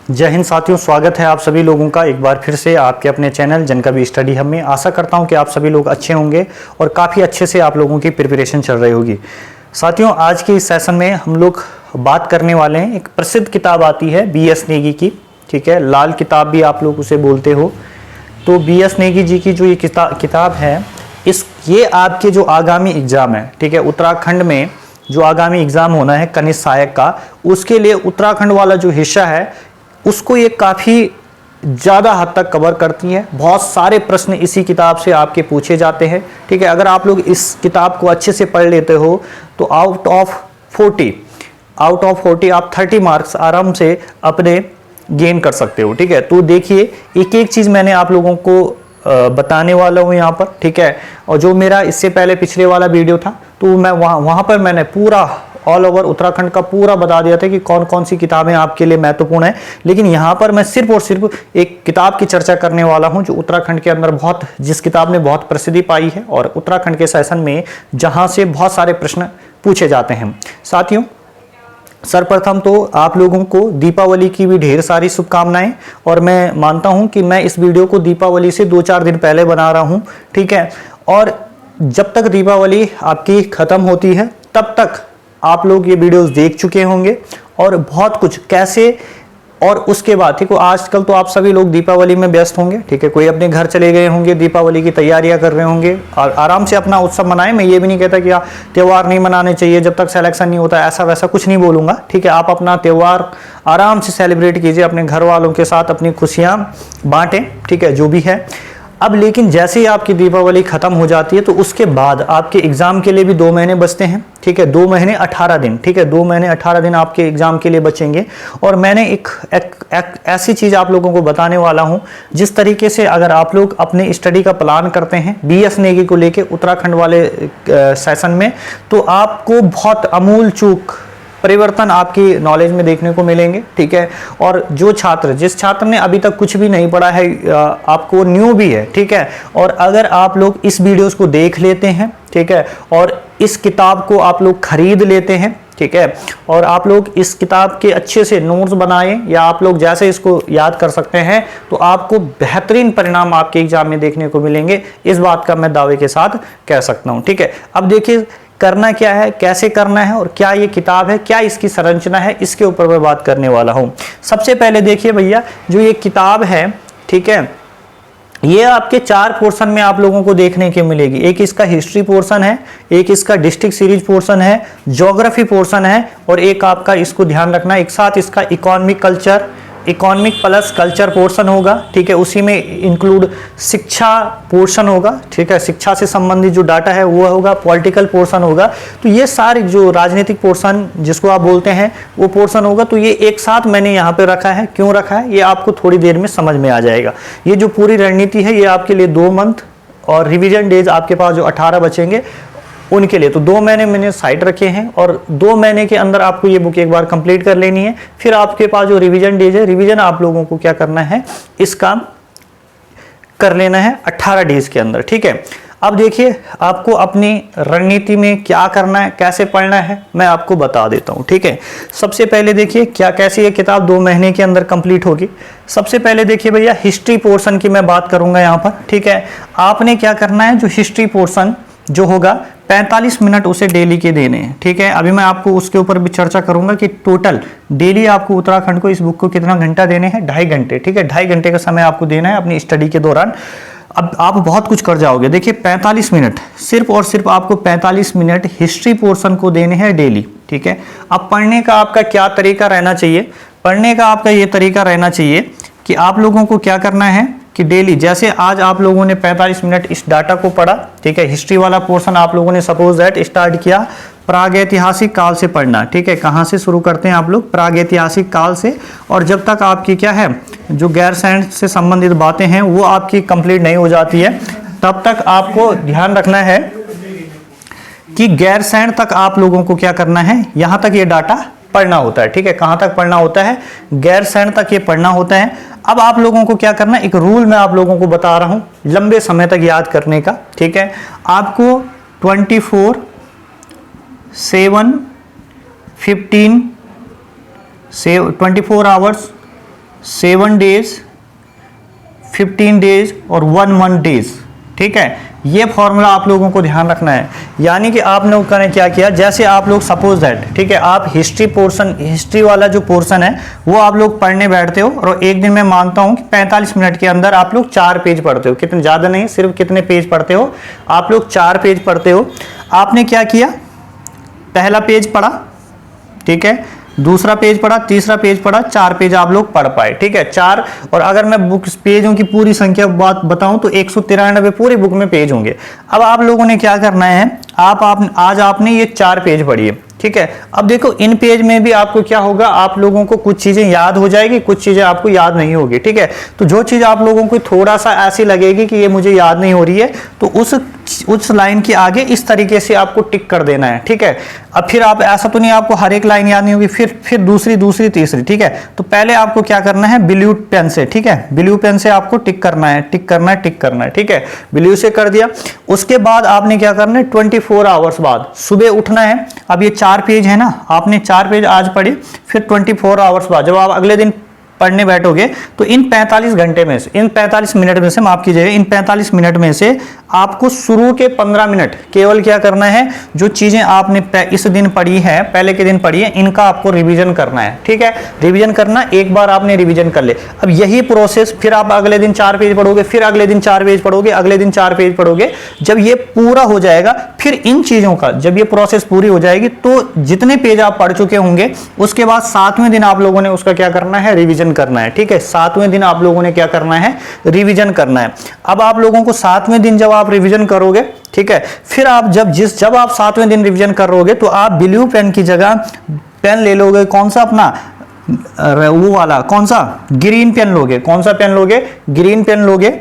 जय हिंद साथियों, स्वागत है आप सभी लोगों का एक बार फिर से आपके अपने चैनल जनकवी स्टडी हब में। आशा करता हूं कि आप सभी लोग अच्छे होंगे और काफ़ी अच्छे से आप लोगों की प्रिपरेशन चल रही होगी। साथियों, आज के इस सेशन में हम लोग बात करने वाले हैं, एक प्रसिद्ध किताब आती है BS नेगी की, ठीक है, लाल किताब भी आप लोग उसे बोलते हो। तो BS नेगी जी की जो ये किताब है, ये आपके जो आगामी एग्ज़ाम है, ठीक है, उत्तराखंड में जो आगामी एग्ज़ाम होना है कनिष्ठ सहायक का, उसके लिए उत्तराखंड वाला जो हिस्सा है उसको ये काफ़ी ज़्यादा हद तक कवर करती है। बहुत सारे प्रश्न इसी किताब से आपके पूछे जाते हैं, ठीक है। अगर आप लोग इस किताब को अच्छे से पढ़ लेते हो तो आउट ऑफ 40 आप 30 मार्क्स आराम से अपने गेन कर सकते हो, ठीक है। तो देखिए, एक एक चीज़ मैंने आप लोगों को बताने वाला हूँ यहाँ पर, ठीक है। और जो मेरा इससे पहले पिछले वाला वीडियो था तो मैं वहाँ पर मैंने पूरा ऑल ओवर उत्तराखंड का पूरा बता दिया था कि कौन कौन सी किताबें आपके लिए महत्वपूर्ण है। लेकिन यहाँ पर मैं सिर्फ और सिर्फ एक किताब की चर्चा करने वाला हूँ जो उत्तराखंड के अंदर जिस किताब ने बहुत प्रसिद्धि पाई है और उत्तराखंड के सेशन में जहाँ से बहुत सारे प्रश्न पूछे जाते हैं। साथियों, सर्वप्रथम तो आप लोगों को दीपावली की भी ढेर सारी शुभकामनाएं। और मैं मानता हूं कि मैं इस वीडियो को दीपावली से 2-4 दिन पहले बना रहा हूं, ठीक है। और जब तक दीपावली आपकी ख़त्म होती है तब तक आप लोग ये वीडियोस देख चुके होंगे और बहुत कुछ कैसे, और उसके बाद ठीक है, आजकल तो आप सभी लोग दीपावली में व्यस्त होंगे, ठीक है। कोई अपने घर चले गए होंगे, दीपावली की तैयारियां कर रहे होंगे और आराम से अपना उत्सव मनाएं। मैं ये भी नहीं कहता कि त्यौहार नहीं मनाने चाहिए जब तक सिलेक्शन नहीं होता, ऐसा वैसा कुछ नहीं बोलूँगा, ठीक है। आप अपना त्यौहार आराम से सेलिब्रेट कीजिए, अपने घर वालों के साथ अपनी खुशियाँ बांटें, ठीक है, जो भी है। अब लेकिन जैसे ही आपकी दीपावली ख़त्म हो जाती है तो उसके बाद आपके एग्ज़ाम के लिए भी 2 महीने बचते हैं, ठीक है। 2 महीने 18 दिन, ठीक है, 2 महीने 18 दिन आपके एग्ज़ाम के लिए बचेंगे। और मैंने एक ऐसी चीज़ आप लोगों को बताने वाला हूं जिस तरीके से अगर आप लोग अपने स्टडी का प्लान करते हैं BS नेगी को लेके उत्तराखंड वाले सेशन में, तो आपको बहुत अमूल चूक परिवर्तन आपकी नॉलेज में देखने को मिलेंगे, ठीक है। और जिस छात्र ने अभी तक कुछ भी नहीं पढ़ा है, आपको न्यू भी है, ठीक है, और अगर आप लोग इस वीडियोस को देख लेते हैं, ठीक है, और इस किताब को आप लोग खरीद लेते हैं, ठीक है, और आप लोग इस किताब के अच्छे से नोट्स बनाएं या आप लोग जैसे इसको याद कर सकते हैं, तो आपको बेहतरीन परिणाम आपके एग्जाम में देखने को मिलेंगे। इस बात का मैं दावे के साथ कह सकता हूं, ठीक है। अब देखिए करना क्या है, कैसे करना है और क्या ये किताब है, क्या इसकी संरचना है, इसके ऊपर मैं बात करने वाला हूं। सबसे पहले देखिए भैया, जो ये किताब है, ठीक है, ये आपके 4 पोर्शन में आप लोगों को देखने के मिलेगी। एक इसका हिस्ट्री पोर्शन है, एक इसका डिस्ट्रिक्ट सीरीज पोर्शन है, ज्योग्राफी पोर्शन है, और एक आपका, इसको ध्यान रखना, एक साथ इसका इकोनॉमिक प्लस कल्चर पोर्शन होगा, ठीक है। उसी में इंक्लूड शिक्षा पोर्शन होगा, ठीक है, शिक्षा से संबंधित जो डाटा है वो होगा, पॉलिटिकल पोर्शन होगा। तो ये सारे जो राजनीतिक पोर्शन जिसको आप बोलते हैं वो पोर्शन होगा। तो ये एक साथ मैंने यहाँ पे रखा है। क्यों रखा है ये आपको थोड़ी देर में समझ में आ जाएगा। ये जो पूरी रणनीति है ये आपके लिए 2 मंथ और रिविजन डेज आपके पास जो 18 बचेंगे उनके लिए, तो 2 महीने मैंने साइड रखे हैं और 2 महीने के अंदर आपको ये बुक एक बार कंप्लीट कर लेनी है। फिर आपके पास जो रिवीजन डेज है, रिवीजन आप लोगों को क्या करना है, इसका कर लेना है 18 डेज के अंदर, ठीक है। अब देखिए आपको अपनी रणनीति में क्या करना है, कैसे पढ़ना है, मैं आपको बता देता हूँ, ठीक है। सबसे पहले देखिए कैसे ये किताब 2 महीने के अंदर कंप्लीट होगी। सबसे पहले देखिए भैया, हिस्ट्री पोर्शन की मैं बात करूंगा यहाँ पर, ठीक है। आपने क्या करना है, जो हिस्ट्री पोर्शन जो होगा 45 मिनट उसे डेली के देने हैं, ठीक है। अभी मैं आपको उसके ऊपर भी चर्चा करूंगा कि टोटल डेली आपको उत्तराखंड को इस बुक को कितना घंटा देने हैं, 2.5 घंटे, ठीक है। 2.5 घंटे का समय आपको देना है अपनी स्टडी के दौरान। अब आप बहुत कुछ कर जाओगे। देखिए 45 मिनट, सिर्फ और सिर्फ आपको 45 मिनट हिस्ट्री पोर्शन को देने हैं डेली, ठीक है। अब पढ़ने का आपका क्या तरीका रहना चाहिए, पढ़ने का आपका ये तरीका रहना चाहिए कि आप लोगों को क्या करना है कि डेली, जैसे आज आप लोगों ने 45 मिनट इस डाटा को पढ़ा, ठीक है। हिस्ट्री वाला पोर्शन आप लोगों ने सपोज दैट स्टार्ट किया प्रागैतिहासिक काल से पढ़ना, ठीक है। कहाँ से शुरू करते हैं आप लोग, प्रागैतिहासिक काल से, और जब तक आपकी क्या है, जो गैरसैंण से संबंधित बातें हैं वो आपकी कंप्लीट नहीं हो जाती है, तब तक आपको ध्यान रखना है कि गैरसैंण तक आप लोगों को क्या करना है, यहाँ तक ये डाटा पढ़ना होता है, ठीक है। कहाँ तक पढ़ना होता है, गैरसैंण तक ये पढ़ना होता है। अब आप लोगों को क्या करना है, एक रूल मैं आप लोगों को बता रहा हूं लंबे समय तक याद करने का, ठीक है। आपको 24 आवर्स 7 डेज, 15 डेज और 1 मंथ डेज, ठीक है। ये फॉर्मूला आप लोगों को ध्यान रखना है। यानी कि आप लोगों ने क्या किया, जैसे आप लोग सपोज दैट, ठीक है, आप हिस्ट्री पोर्शन, हिस्ट्री वाला जो पोर्शन है वो आप लोग पढ़ने बैठते हो और एक दिन मैं मानता हूं कि 45 मिनट के अंदर आप लोग 4 पेज पढ़ते हो। कितने, ज़्यादा नहीं, सिर्फ कितने पेज पढ़ते हो आप लोग? 4 पेज पढ़ते हो। आपने क्या किया, पहला पेज पढ़ा, ठीक है, दूसरा पेज पढ़ा, तीसरा पेज पढ़ा, 4 पेज आप लोग पढ़ पाए, ठीक है, 4। और अगर मैं बुक पेजों की पूरी संख्या बात बताऊं तो 193 पूरी बुक में पेज होंगे। अब आप लोगों ने क्या करना है, आज आपने ये 4 पेज पढ़ी है, ठीक है। अब देखो इन पेज में भी आपको क्या होगा, आप लोगों को कुछ चीजें याद हो जाएगी, कुछ चीजें आपको याद नहीं होगी, ठीक है। तो जो चीज आप लोगों को थोड़ा सा ऐसी लगेगी कि ये मुझे याद नहीं हो रही है, तो उस लाइन के आगे इस तरीके से आपको टिक कर देना है, ठीक है। अब फिर आप ऐसा तो नहीं आपको हर एक लाइन याद नहीं होगी, फिर दूसरी तीसरी, ठीक है। तो पहले आपको क्या करना है, ब्लू पेन से, ठीक है, ब्लू पेन से आपको टिक करना है, ठीक है। ब्लू से कर दिया, उसके बाद आपने क्या करना है, 24 आवर्स बाद सुबह उठना है। अब ये 4 पेज है ना, आपने 4 पेज आज पढ़े, फिर 24 आवर्स बाद जब आप अगले दिन पढ़ने बैठोगे तो इन 45 घंटे में से, इन 45 मिनट में से, माफ कीजिएगा, इन 45 मिनट में से आपको शुरू के 15 मिनट केवल क्या करना है, जो चीजें आपने इस दिन पढ़ी है, पहले के दिन पढ़ी है, इनका आपको रिवीजन करना है, ठीक है। रिवीजन करना, एक बार आपने रिवीजन कर ले। अब यही प्रोसेस फिर आप अगले दिन 4 पेज पढ़ोगे, फिर अगले दिन 4 पेज पढ़ोगे, अगले दिन 4 पेज पढ़ोगे। जब ये पूरा हो जाएगा, फिर इन चीजों का जब ये प्रोसेस पूरी हो जाएगी तो जितने पेज आप पढ़ चुके होंगे उसके बाद 7वें दिन आप लोगों ने उसका क्या करना है, रिवीजन करना है, ठीक है। 7वें दिन आप लोगों ने क्या करना है, रिवीजन करना है। अब आप लोगों को 7वें दिन जब आप रिवीजन करोगे, ठीक है, फिर आप जब आप 7वें दिन रिवीजन करोगे तो आप ब्लू पेन की जगह पेन ले लोगे, कौन सा अपना वो वाला, कौन सा, ग्रीन पेन लोगे। कौन सा पेन लोगे, ग्रीन पेन लोगे।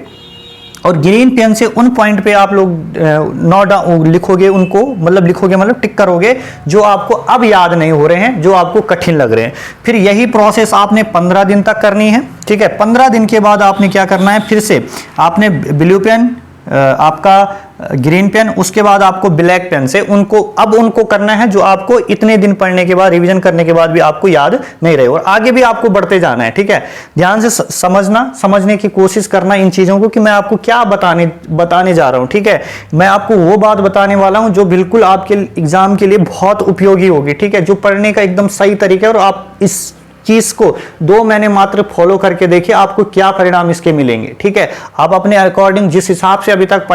और ग्रीन पेन से उन पॉइंट पे आप लोग लिखोगे, उनको मतलब टिक करोगे जो आपको अब याद नहीं हो रहे हैं, जो आपको कठिन लग रहे हैं। फिर यही प्रोसेस आपने 15 दिन तक करनी है, ठीक है। 15 दिन के बाद आपने क्या करना है, फिर से आपने ब्लू पेन, आपका ग्रीन पेन, उसके बाद आपको ब्लैक पेन से उनको करना है जो आपको इतने दिन पढ़ने के बाद, रिवीजन करने के बाद भी आपको याद नहीं रहे, और आगे भी आपको बढ़ते जाना है, ठीक है। ध्यान से समझने की कोशिश करना इन चीजों को कि मैं आपको क्या बताने जा रहा हूं, ठीक है। मैं आपको वो बात बताने वाला हूं जो बिल्कुल आपके एग्जाम के लिए बहुत उपयोगी होगी, ठीक है, जो पढ़ने का एकदम सही तरीका है। और आप इस चीज को 2 महीने मात्र फॉलो करके देखिए, आपको क्या परिणाम इसके मिलेंगे, ठीक है। आप अपने अकॉर्डिंग जिस हिसाब से अभी तक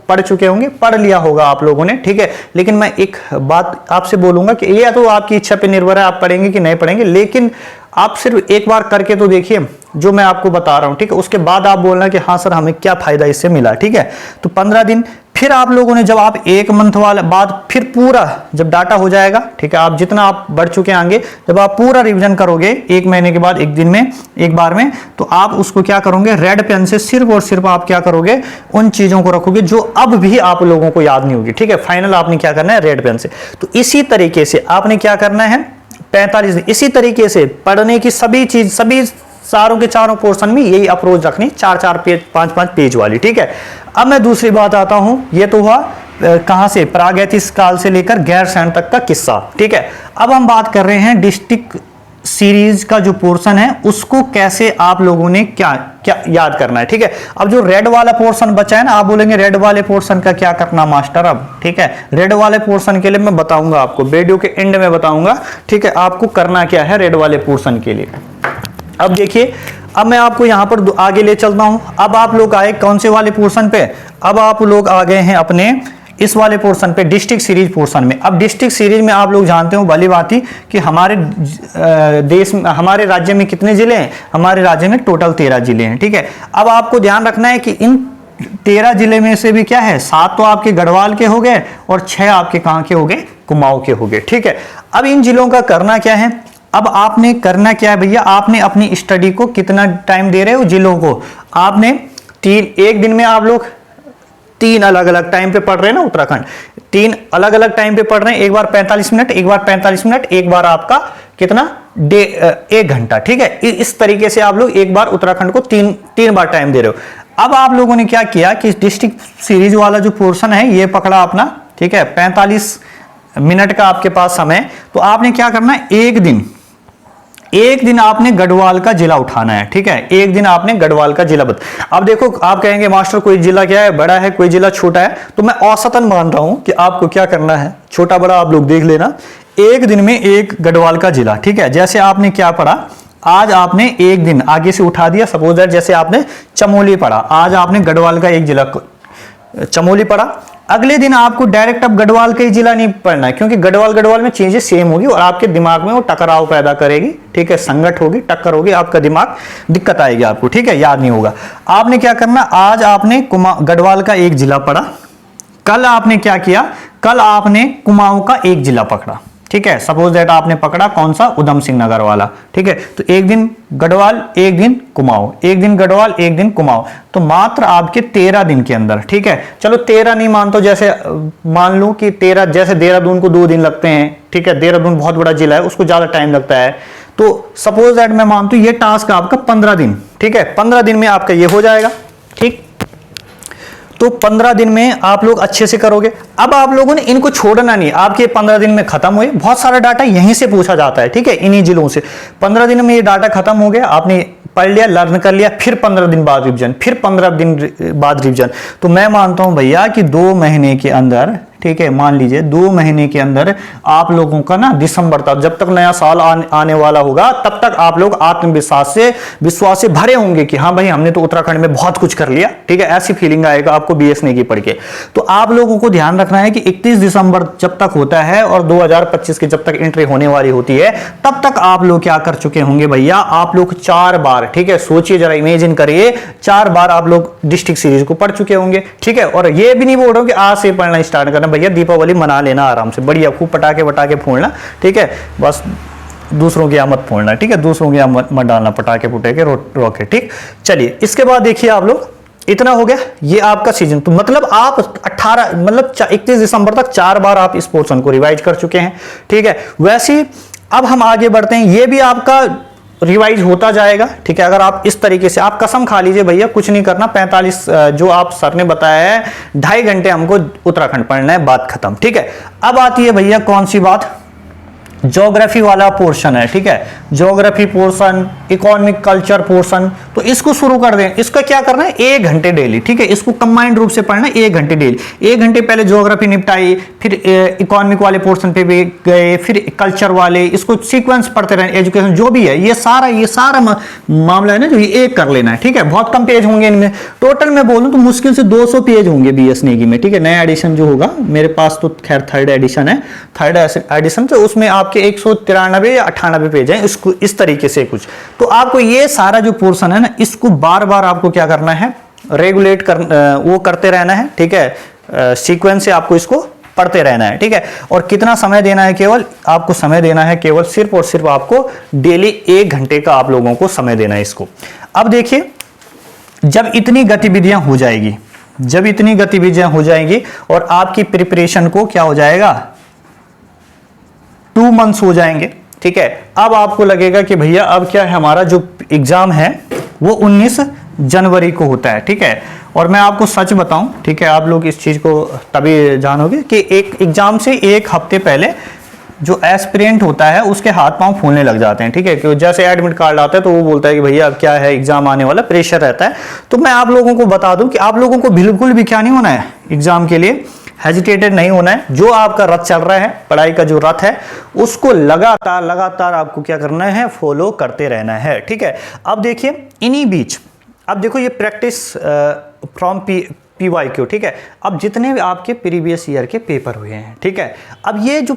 पढ़ चुके होंगे, पढ़ लिया होगा आप लोगों ने, ठीक है। लेकिन मैं एक बात आपसे बोलूंगा कि ये तो आपकी इच्छा पे निर्भर है, आप पढ़ेंगे कि नहीं पढ़ेंगे, लेकिन आप सिर्फ एक बार करके तो देखिए जो मैं आपको बता रहा हूं, ठीक है। उसके बाद आप बोलना कि हाँ सर हमें क्या फायदा इससे मिला, ठीक है। तो 15 दिन, फिर आप लोगों ने जब आप 1 मंथ वाला बाद, फिर पूरा जब डाटा हो जाएगा, ठीक है, आप जितना आप बढ़ चुके आगे, जब आप पूरा रिवीजन करोगे 1 महीने के बाद, एक दिन में, एक बार में, तो आप उसको क्या करोगे, रेड पेन से सिर्फ और सिर्फ आप क्या करोगे, उन चीजों को रखोगे जो अब भी आप लोगों को याद नहीं होगी, ठीक है। फाइनल आपने क्या करना है, रेड पेन से। तो इसी तरीके से आपने क्या करना है, 45 दिन इसी तरीके से पढ़ने की सभी चारों के चारों पोर्शन में यही अप्रोच रखनी, 4-4 पेज, 5-5 पेज वाली, ठीक है। अब मैं दूसरी बात आता हूं, ये तो हुआ कहां से, प्रागैतिहासिक काल से लेकर गैरसैंण तक का किस्सा, ठीक है। अब हम बात कर रहे हैं डिस्ट्रिक्ट सीरीज का जो पोर्शन है उसको कैसे आप लोगों ने क्या याद करना है, ठीक है। अब जो रेड वाला पोर्शन बचा है ना, आप बोलेंगे रेड वाले पोर्शन का क्या करना मास्टर, अब ठीक है, रेड वाले पोर्शन के लिए मैं बताऊंगा आपको, वीडियो के एंड में बताऊंगा, ठीक है, आपको करना क्या है रेड वाले पोर्शन के लिए। अब देखिए, अब मैं आपको यहां पर आगे ले चलता हूं। अब आप लोग आए कौन से वाले पोर्शन पे, अब आप लोग आ गए हैं अपने इस वाले पोर्शन पे, डिस्ट्रिक्ट सीरीज पोर्शन में। अब डिस्ट्रिक्ट सीरीज में आप लोग जानते हो भली बात ही कि हमारे देश में, हमारे राज्य में कितने जिले हैं, हमारे राज्य में टोटल 13 जिले हैं, ठीक है। अब आपको ध्यान रखना है कि इन 13 जिले में से भी क्या है, 7 तो आपके गढ़वाल के हो गए और 6 आपके कहां के हो गए, कुमाऊं के हो गए, ठीक है। अब इन जिलों का करना क्या है, अब आपने करना क्या है भैया, आपने अपनी स्टडी को कितना टाइम दे रहे हो जिलों को, आपने एक दिन में आप लोग 3 अलग अलग टाइम पे पढ़ रहे हैं ना, उत्तराखंड 3 अलग अलग टाइम पे पढ़ रहे हैं, एक बार 45 मिनट, एक बार 45 मिनट, एक बार आपका कितना 1 घंटा, ठीक है। इस तरीके से आप लोग एक बार उत्तराखंड को 3 बार टाइम दे रहे हो। अब आप लोगों ने क्या किया कि डिस्ट्रिक्ट सीरीज वाला जो पोर्शन है ये पकड़ा अपना, ठीक है, 45 मिनट का आपके पास समय, तो आपने क्या करना है, एक दिन एक दिन आपने गढ़वाल का जिला उठाना है, ठीक है, एक दिन आपने गढ़वाल का जिला अब देखो आप कहेंगे मास्टर कोई जिला क्या है, बड़ा है, कोई जिला छोटा है, तो मैं औसतन मान रहा हूं कि आपको क्या करना है, छोटा बड़ा आप लोग देख लेना, एक दिन में एक गढ़वाल का जिला, ठीक है। जैसे आपने क्या पढ़ा, आज आपने एक दिन आगे से उठा दिया, सपोज दैट जैसे आपने चमोली पढ़ा, आज आपने गढ़वाल का एक जिला चमोली पढ़ा, अगले दिन आपको डायरेक्ट अब गढ़वाल का ही जिला नहीं पढ़ना है, क्योंकि गढ़वाल में चीजें सेम होगी और आपके दिमाग में वो टकराव पैदा करेगी, ठीक है, संगत होगी, टक्कर होगी, आपका दिमाग दिक्कत आएगी आपको, ठीक है, याद नहीं होगा। आपने क्या करना, आज आपने गढ़वाल का एक जिला पढ़ा, कल आपने क्या किया, कल आपने कुमाऊं का एक जिला पकड़ा, ठीक है, सपोज दैट आपने पकड़ा कौन सा, उधम सिंह नगर वाला, ठीक है, तो एक दिन गढ़वाल एक दिन कुमाऊं, एक दिन गढ़वाल एक दिन कुमाऊं, तो मात्र आपके 13 दिन के अंदर, ठीक है, चलो 13 नहीं मानता, जैसे मान लो कि 13, जैसे देहरादून को 2 दिन लगते हैं, ठीक है, देहरादून बहुत बड़ा जिला है, उसको ज्यादा टाइम लगता है, तो सपोज दैट मैं मानता हूं ये टास्क आपका 15 दिन, ठीक है, 15 दिन में आपका ये हो जाएगा, ठीक, तो 15 दिन में आप लोग अच्छे से करोगे। अब आप लोगों ने इनको छोड़ना नहीं, आपके 15 दिन में खत्म हुए, बहुत सारा डाटा यहीं से पूछा जाता है, ठीक है, इन्हीं जिलों से। 15 दिन में ये डाटा खत्म हो गया, आपने पढ़ लिया, लर्न कर लिया, फिर 15 दिन बाद रिवीजन, फिर 15 दिन बाद रिवीजन, तो मैं मानता हूं भैया कि 2 महीने के अंदर, ठीक है, मान लीजिए 2 महीने के अंदर आप लोगों का ना दिसंबर तक, जब तक नया साल आने वाला होगा, तब तक आप लोग आत्मविश्वास से भरे होंगे कि हाँ भाई हमने तो उत्तराखंड में बहुत कुछ कर लिया, ठीक है, ऐसी फीलिंग आएगा आपको बीएसएनए की पढ़ के। तो आप लोगों को ध्यान रखना है कि 31 दिसंबर जब तक होता है और 2025 की जब तक एंट्री होने वाली होती है, तब तक आप लोग क्या कर चुके होंगे भैया, आप लोग 4 बार, ठीक है, सोचिए जरा, इमेजिन करिए, 4 बार आप लोग डिस्ट्रिक्ट सीरीज को पढ़ चुके होंगे, ठीक है। और ये भी नहीं बोल रहा हूं कि आज से पढ़ना स्टार्ट करना, भैया दीपावली मना लेना आराम से, बढ़िया खूब पटाखे वटाखे फोड़ना, ठीक है, बस दूसरों की आमद फोड़ना, ठीक है, दूसरों की आमद मत डालना, पटाखे पुटाखे रॉकेट, ठीक। चलिए इसके बाद देखिए आप लोग, इतना हो गया ये आपका सीजन, तो मतलब आप 31 दिसंबर तक 4 बार आप इस पोर्शन को रिवाइज कर चुके हैं, ठीक है। वैसे अब हम आगे बढ़ते हैं, ये भी आपका रिवाइज होता जाएगा, ठीक है। अगर आप इस तरीके से, आप कसम खा लीजिए भैया कुछ नहीं करना, 45 जो आप सर ने बताया है 2.5 घंटे हमको उत्तराखंड पढ़ना है, बात खत्म, ठीक है। अब आती है भैया कौन सी बात, ज्योग्राफी वाला पोर्शन है, ठीक है, geography portion, economic culture portion, तो इसको शुरू कर दें। इसका क्या करना है, 1 घंटे डेली, ठीक है, इसको कंबाइंड रूप से पढ़ना है 1 घंटे डेली। 1 घंटे पहले ज्योग्राफी निपटाई, फिर इकोनॉमिक वाले पोर्शन पे भी गए, फिर कल्चर वाले, इसको सीक्वेंस पढ़ते रहे, एजुकेशन जो भी है, ये सारा मामला है ना, जो ये एक कर लेना है, ठीक है। बहुत कम पेज होंगे इनमें, टोटल मैं बोलूं तो मुश्किल से 200 पेज होंगे बीएसएनए की में, ठीक है। नया एडिशन जो होगा, मेरे पास तो खैर 3rd एडिशन है, 3rd एडिशन, तो उसमें आपके 193 या 98 पेज हैं, इसको इस तरीके से कुछ। तो आपको ये सारा जो पोर्शन है ना, इसको बार बार आपको क्या करना है, रेगुलेट वो करते रहना है, ठीक है, सीक्वेंस से आपको इसको पढ़ते रहना है, ठीक है। और कितना समय देना है, केवल आपको समय देना है, केवल सिर्फ और सिर्फ आपको डेली 1 घंटे का आप लोगों को समय देना है इसको। अब देखिए जब इतनी गतिविधियां हो जाएगी, जब इतनी गतिविधियां हो जाएंगी और आपकी प्रिपरेशन को क्या हो जाएगा, 2 मंथ्स हो जाएंगे, ठीक है। अब आपको लगेगा कि भैया अब क्या है, हमारा जो एग्जाम है वो 19 जनवरी को होता है, ठीक है। और मैं आपको सच बताऊं, ठीक है, आप लोग इस चीज को तभी जानोगे कि एक एग्जाम से 1 हफ्ते पहले जो एस्पिरेंट होता है उसके हाथ पांव फूलने लग जाते हैं, ठीक है, कि जैसे एडमिट कार्ड आता है तो वो बोलता है कि भैया अब क्या है, एग्जाम आने वाला, प्रेशर रहता है। तो मैं आप लोगों को बता दूं कि आप लोगों को बिल्कुल भी क्या नहीं होना है, एग्जाम के लिए हेजिटेटेड नहीं होना है। जो आपका रथ चल रहा है, पढ़ाई का जो रथ है, उसको लगातार आपको क्या करना है, फॉलो करते रहना है, ठीक है। अब देखिए इन्हीं बीच, अब देखो ये प्रैक्टिस फ्रॉम PYQ, ठीक है। अब जितने भी आपके प्रीवियस ईयर के पेपर हुए हैं, ठीक है, अब ये जो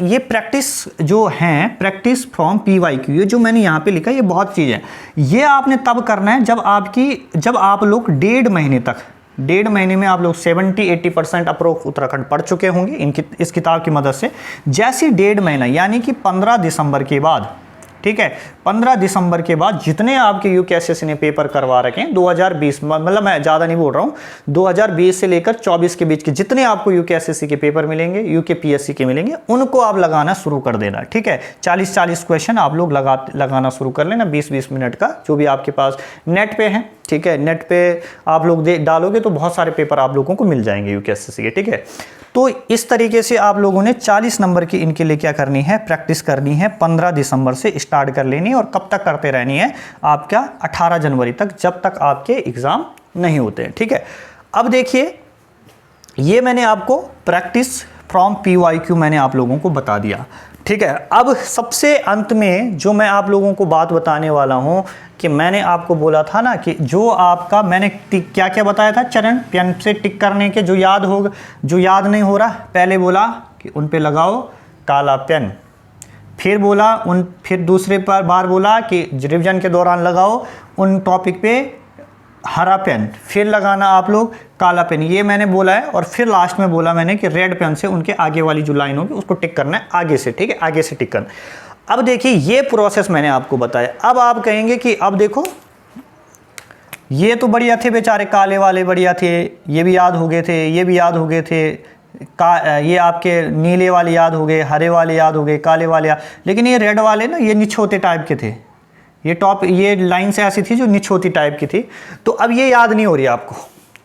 ये प्रैक्टिस जो हैं, प्रैक्टिस फ्रॉम PYQ, ये जो मैंने यहाँ पे लिखा है, ये बहुत चीज़ है, ये आपने तब करना है जब आप लोग 1.5 महीने तक, 1.5 महीने में आप लोग 70-80% अप्रोक्स उत्तराखंड पढ़ चुके होंगे इस किताब की मदद से। जैसे 1.5 महीना यानी कि 15 दिसंबर के बाद, ठीक है, 15 दिसंबर के बाद जितने आपके यूकेएसएससी ने पेपर करवा रखे हैं 2020, मतलब मैं ज़्यादा नहीं बोल रहा हूँ, 2020 से लेकर 24 के बीच के जितने आपको यूकेएसएससी के पेपर मिलेंगे, यूकेपीएससी के मिलेंगे, उनको आप लगाना शुरू कर देना, ठीक है। 40-40 क्वेश्चन आप लोग लगाना शुरू कर लेना, 20-20 मिनट का, जो भी आपके पास नेट पे है, ठीक है, नेट पे आप लोग डालोगे तो बहुत सारे पेपर आप लोगों को मिल जाएंगे यूकेएससी के, ठीक है। तो इस तरीके से आप लोगों ने 40 नंबर की इनके लिए क्या करनी है, प्रैक्टिस करनी है। 15 दिसंबर से स्टार्ट कर लेनी है और कब तक करते रहनी है, आपका 18 जनवरी तक, जब तक आपके एग्ज़ाम नहीं होते हैं, ठीक है। अब देखिए, ये मैंने आपको प्रैक्टिस फ्रॉम PYQ मैंने आप लोगों को बता दिया, ठीक है। अब सबसे अंत में जो मैं आप लोगों को बात बताने वाला हूँ कि मैंने आपको बोला था ना कि जो आपका मैंने क्या क्या बताया था चरण, पेन से टिक करने के, जो याद होगा, जो याद नहीं हो रहा, पहले बोला कि उन पे लगाओ काला पेन, फिर बोला फिर दूसरे बार बोला कि रिवीजन के दौरान लगाओ उन टॉपिक पे हरा पेन, फिर लगाना आप लोग काला पेन, ये मैंने बोला है। और फिर लास्ट में बोला मैंने कि रेड पेन से उनके आगे वाली जो लाइन होगी उसको टिक करना है आगे से, ठीक है, आगे से टिक करना। अब देखिए, ये प्रोसेस मैंने आपको बताया। अब आप कहेंगे कि अब देखो, ये तो बढ़िया थे बेचारे, काले वाले बढ़िया थे, ये भी याद हो गए थे, ये भी याद हो गए थे, ये आपके नीले वाले याद हो गए, हरे वाले याद हो गए, काले वाले याद, लेकिन ये रेड वाले ना, ये निछोते टाइप के थे, ये लाइन से ऐसी थी जो निछोती टाइप की थी, तो अब ये याद नहीं हो रही आपको,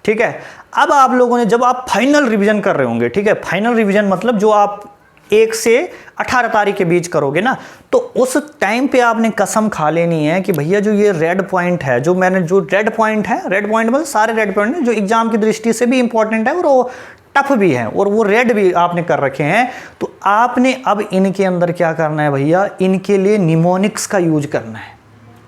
ठीक है। अब आप लोगों ने, जब आप फाइनल रिवीजन कर रहे होंगे, ठीक है, फाइनल रिवीजन मतलब जो आप 1 से 18 तारीख के बीच करोगे ना, तो उस टाइम पे आपने कसम खा लेनी है कि भैया जो ये रेड पॉइंट है, जो रेड पॉइंट है, रेड पॉइंट मतलब सारे रेड पॉइंट जो एग्जाम की दृष्टि से भी इंपॉर्टेंट है और वो टफ भी है और वो रेड भी आपने कर रखे हैं, तो आपने अब इनके अंदर क्या करना है भैया, इनके लिए निमोनिक्स का यूज करना है,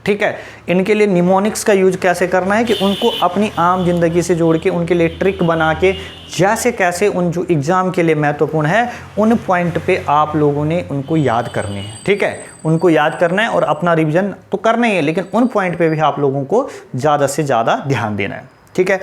ठीक है। इनके लिए निमोनिक्स का यूज कैसे करना है कि उनको अपनी आम जिंदगी से जोड़ के उनके लिए ट्रिक बना के, जैसे कैसे उन जो एग्ज़ाम के लिए महत्वपूर्ण है उन पॉइंट पे आप लोगों ने उनको याद करने हैं, ठीक है, उनको याद करना है और अपना रिवीजन तो करना ही है, लेकिन उन पॉइंट पे भी आप लोगों को ज़्यादा से ज़्यादा ध्यान देना है, ठीक है।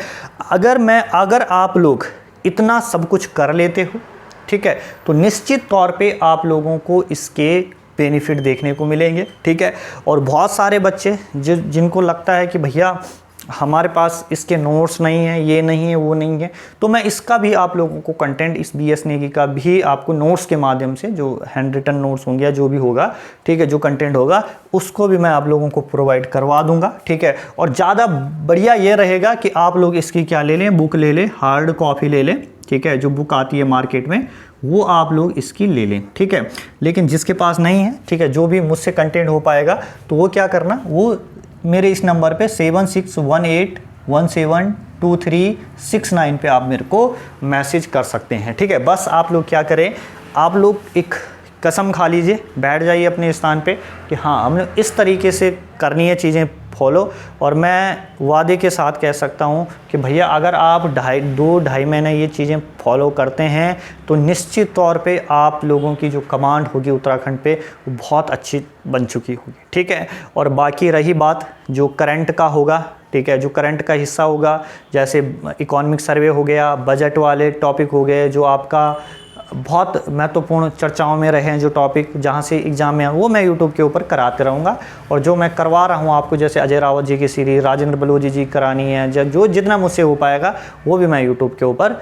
अगर आप लोग इतना सब कुछ कर लेते हो, ठीक है, तो निश्चित तौर पे आप लोगों को इसके बेनिफिट देखने को मिलेंगे, ठीक है। और बहुत सारे बच्चे जिनको लगता है कि भैया हमारे पास इसके नोट्स नहीं है, ये नहीं है, वो नहीं है, तो मैं इसका भी आप लोगों को कंटेंट, इस BS नेगी का भी आपको नोट्स के माध्यम से, जो हैंड रिटन नोट्स होंगे या जो भी होगा, ठीक है, जो कंटेंट होगा उसको भी मैं आप लोगों को प्रोवाइड करवा दूंगा, ठीक है। और ज़्यादा बढ़िया ये रहेगा कि आप लोग इसकी क्या ले लें, बुक ले लें, हार्ड कॉपी ले लें, ठीक है, जो बुक आती है मार्केट में वो आप लोग इसकी ले लें, ठीक है। लेकिन जिसके पास नहीं है, ठीक है, जो भी मुझसे कंटेंट हो पाएगा तो वो क्या करना, वो मेरे इस नंबर पे 7618172369 पे आप मेरे को मैसेज कर सकते हैं, ठीक है। बस आप लोग क्या करें, आप लोग एक कसम खा लीजिए, बैठ जाइए अपने स्थान पे कि हाँ हमने इस तरीके से करनी है चीज़ें फॉलो, और मैं वादे के साथ कह सकता हूँ कि भैया अगर आप 2-2.5 महीने ये चीज़ें फॉलो करते हैं तो निश्चित तौर पे आप लोगों की जो कमांड होगी उत्तराखंड पे वो बहुत अच्छी बन चुकी होगी, ठीक है। और बाकी रही बात जो करंट का होगा, ठीक है, जो करंट का हिस्सा होगा, जैसे इकोनॉमिक सर्वे हो गया, बजट वाले टॉपिक हो गए, जो आपका बहुत महत्वपूर्ण चर्चाओं में रहे हैं जो टॉपिक जहां से एग्जाम में, वो मैं यूट्यूब के ऊपर कराते रहूँगा। और जो मैं करवा रहा हूं आपको, जैसे अजय रावत जी की सीरीज, राजेंद्र बलोजी जी करानी है, जो जितना मुझसे हो पाएगा वो भी मैं यूट्यूब के ऊपर